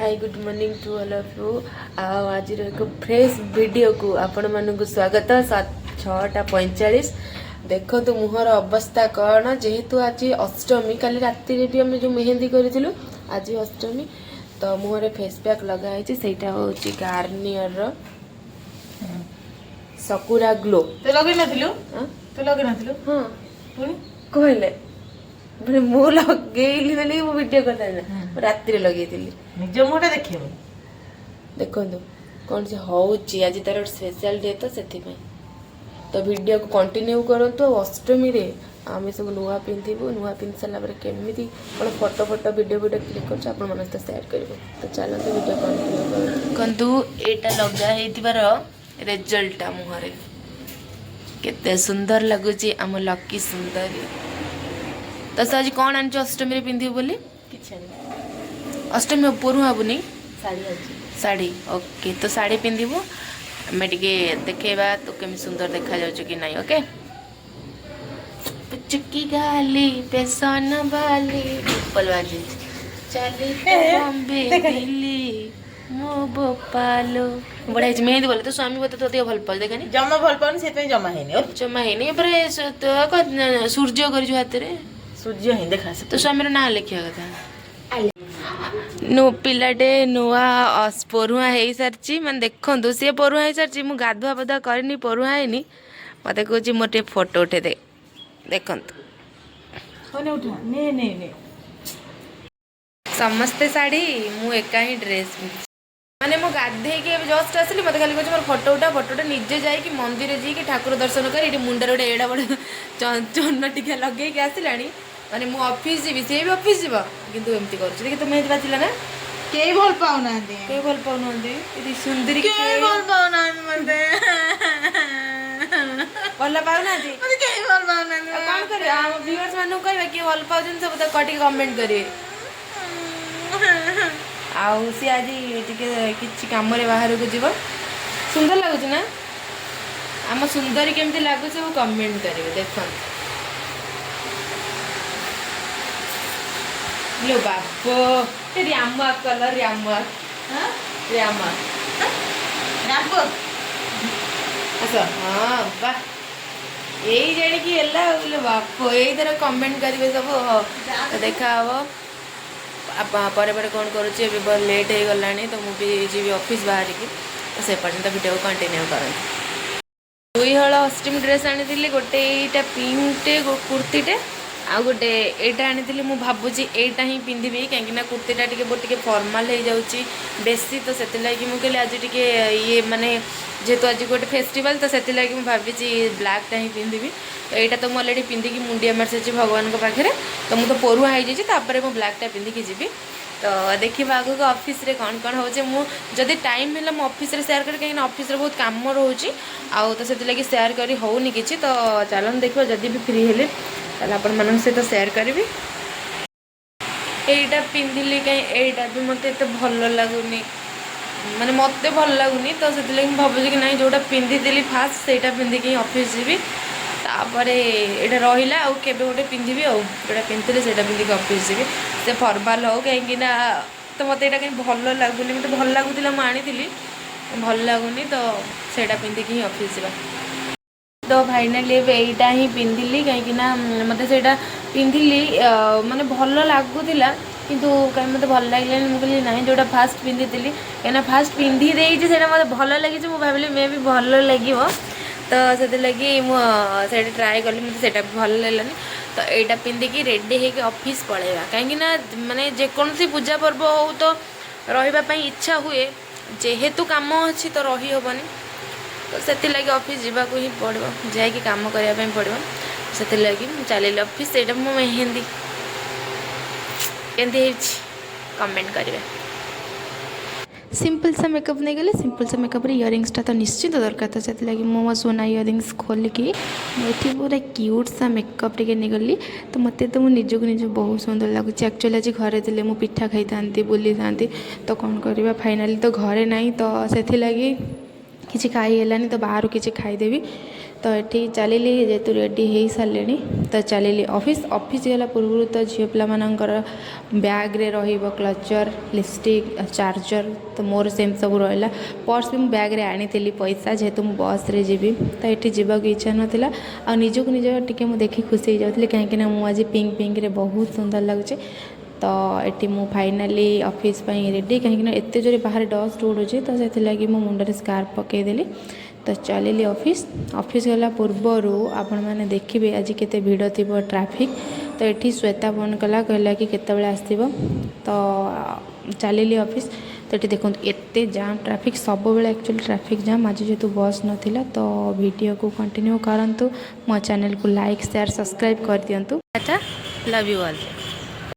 Hi good morning to all of you. आज एक fresh video को आपण मानक स्वागत। 6:45 देखो तो मुहर अवस्था कौन जेहेतु आज अष्टमी काली राति भी आम जो मेहंदी करूँ आज अष्टमी तो मुहर फेस पैक लगाई सेटा हूँ गार्नियर सकुरा ग्लो। तो लगे नथिलु तो लगे नथिलु हाँ पुणी कहले मैंने मु लगेली बोली मु वीडियो करता राति लगे निज मुहटा देखिए देखो कौन से हूँ आज तार स्पेशल डे तो से तो वीडियो को कंटिन्यू करंतु। अष्टमी रे आम सब नुआ पिंधु नुआ पिंधि सारापर केमी कौन फोटो फोटो वीडियो क्लिक कर सेयार कर तो चलते वीडियो कंटिन्यू करूँ। यहाँ लगा रिजल्ट मुहर केते सुंदर लगुच आम लकी सुंदर। तो आज कौन आन अष्टमी रे पिंधु बोली अष्टमी पुरु हेबुनी साड़ी ओके तो साड़ी पिंधु आम टे देखा तो केमी सुंदर देखा जाऊँ कि नहीं। ओके चुकी गाली बेसन बाली पल बाजी चली बॉम्बे दिल्ली मो भोपालो बढ़िया मेहंदी बोले तो स्वामी बोलते तो भल पाओ देखा जमा भल पाऊनी से जमा है जमा है सूर्य कर हाथ में सूर्य ही देखा तो स्वामी ना लिखा कथा नु पिलाटे नुआ परुआ हो सारी मैंने देखु सी परुआ हो सारी मुझे गाधुआ पाधुआ करनी परुआ है मत कह मोटे फोटो उठे दे देखु समस्ते शाढ़ी मु एका ही ड्रेस माने मो गाधे के जस्ट आसली मत खाली मोर फोटोटा निजे जाकि मंदिर जाकि ठाकुर दर्शन कर मुंडर गोटे एड़ा बड़ चन्न टिका लगे आसला माने मु ऑफिस जीवी से भी ऑफिस जीव किंतु एमती करूछ देखि तो मेहंदी बाजिला ना केई भल पाउना इति सुंदरी केई भल पाउना मते भल पाउना मते केई भल पाउना कोन करे हम व्यूअर्स मानु कहबा कि भल पाउछन सब त कटी कमेंट करे आउ सी आज टिके किछि काम रे बाहर को जीव सुंदर लागुछ ना आम सुंदरी केमती लागुछ वो कमेंट करिवे देखो लो बापो रामा कलर रामा रामा राप अच्छा हाँ वाह यही जाणी कि एला लो बापो यही तरह कमेंट करेंगे सब तो देखा हम पर कौन करुच्ची बहुत लेट हो गला तो मुझे जी ऑफिस बाहर की तो से पर्यटन वीडियो कंटिन्यू कर दुई हल अष्टमी ड्रेस आनी गोटे यहाँ पिंकटे कुर्तीटे आ गोटे एटा आनी मु भावुची एटा ही पिंधि कहीं कुर्तीटा टे बहुत फॉर्मल हो जाऊँगी बेसी तो से मुझे आज टे ये माने जेहेतु आज गोटे फेस्टिवल तो से भावी ब्लैकटा ही पिंधि तो यहाँ तो मुझे अलरेडी पिंधिकी मुंडिया मार सारी भगवान पाखे तो मुझे तो परुआ हो जाए मुझे ब्लैकटा पिंधिकी जी तो देखा आगे ऑफिस रे कौन कौन हो जदि टाइम है मुझे ऑफिस रे शेयर कर कहीं ऑफिस रे बहुत काम रोचे आउ तो से लगी शेयर करी होनी किसी तो चलन देखो जदि भी फ्री हेले ताल आपण मान सहित शेयर करी यहीटा पिंधिली कहीं यहीटा भी मत एत भल लगुनि माने मत भल लगुनि तो से भावुँ कि ना जोटा पिंधिली फास्ट से पिंधिकी ऑफिस जीवी तापर यहाँ रहा आउ के गोटे पिंधि आउ जोटा पिंधि से पिंधिकी ऑफिस जीवी से फॉर्मल हो कहीं तो मत यहाँ कहीं भल लगुनि मत भल लगुला मुझे भल लगुनि तो सेटा पिंधिकी ही ऑफिस जावा तो फाइनाली एटा ही पिंधिली कहीं मत से पिंधिली माने भल लगुला किंतु कहीं मत भल लगे मुझे ना जोटा फास्ट पिंधि कहीं फास्ट पिंधि देना मत भल लगी मुझे भाविली मे भी भल लगे तो से लगी मुझे ट्राए कली मतलब से भल लगे तो यहाँ पिंधिकी रेडी होकर ऑफिस पलैया कहीं माने जेकोसी पूजा पर्व हो तो रही इच्छा हुए जेहेतु काम अच्छी तो रही हेनी तो से लगे ऑफिस जावाक ही पड़ो जाकि कम करने पड़ो से लगी चल ऑफिस से मो मेहंदी केमती कमेंट करेंगे। सिंपल सा मेकअप नहीं गले सिंपल सा मेकअप इयरिंग्सटा तो निश्चित दरकार तो से लगी मो सोना इयरिंग्स खोलिकी मुझे पूरा क्यूट सा मेकअप टे नहीं गली तो मत तो मुझे निज बहुत सुंदर लगुच एक्चुअली आज घरे थे मुझे पिठा खाई था बुली था तो कौन करवा फाइनाली तो घरे ना तो से लगी किसी खाई है तो बाहर किसी खाईदेवी तो ये चलिली जेतु रेडी हो सारे तो चलिली ऑफिस ऑफिस गला पूर्व तो झील पाकर बैग रे रहिबो क्लचर लिपस्टिक चार्जर तो मोर सेम सब रहा पर्स भी मुझे बैग रे आनी पैसा जेहेतु मुझे बस रे जीवी तो ये जावाक इच्छा नाला आ निजक निज टिके मुझे देखी खुशी हो जाती कहीं मुझे पिंक पिंक रे बहुत सुंदर लगे तो ये मु फाइनाली ऑफिस रेडी कहीं एत जोर बाहर डस्ट उड़ूची तो से लगी मो मुंडे स्कार्फ पकईदेली तो चलिली ऑफिस ऑफिस गला पूर्वर आपण मैंने देखिए आज केते भिड़ थी ट्रैफिक तो ये श्वेता फोन कला कहला कि केतबेले आसथिबो तो चलिली ऑफिस तो ये देखो एते जाम ट्रैफिक सब बेले एक्चुअली ट्रैफिक जाम आज जेहेतु बस नाला तो वीडियो को कंटिन्यू करंतु मो चैनल को लाइक शेयर सब्सक्राइब कर दियंतु। अच्छा लव यू ऑल।